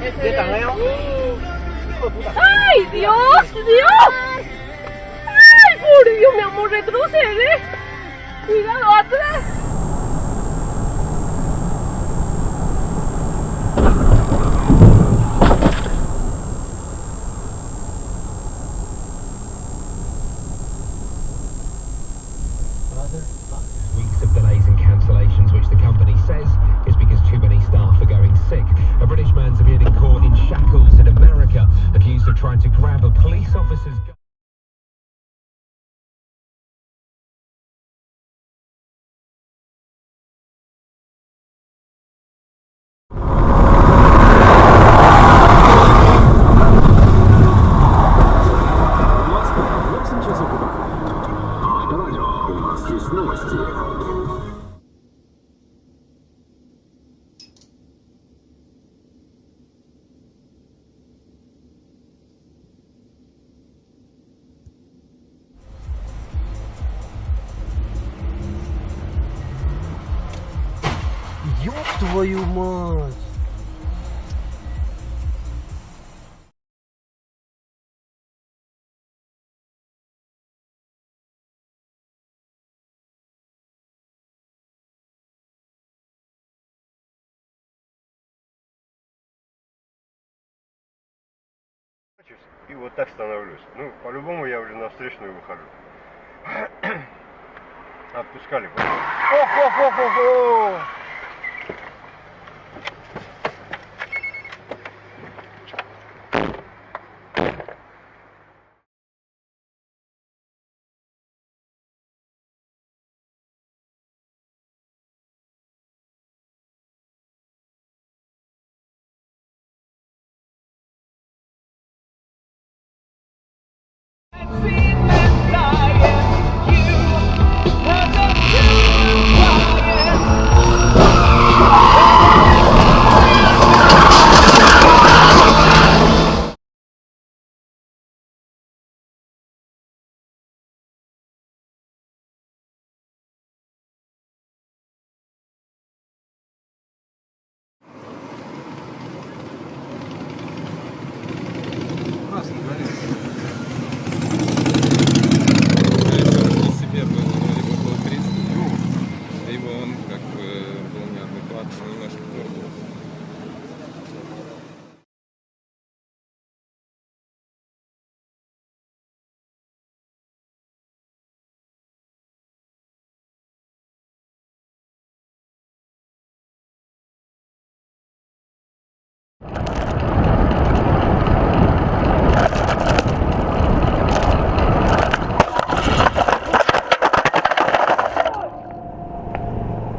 Kita ngayon. ¡Ay, Dios! ¡Dios! ¡Ay, por Dios, mi amor, retrocede! ¡Cuidado, atrás! Weeks of delays and cancellations, which the company says is because too many staff are going sick. A British man's appeared in court in shackles in America, accused of trying to grab a police officer's gun. Ёб твою мать! И вот так становлюсь. Ну, по-любому я уже на встречную выхожу. Отпускали. Ох!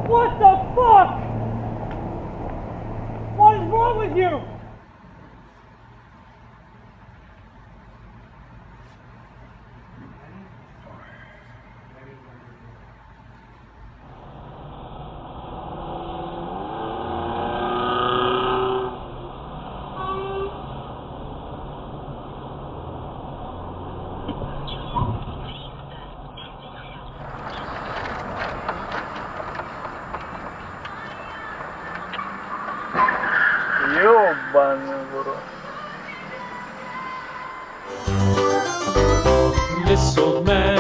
What the fuck? What is wrong with you? Ёбаный в рот. This old man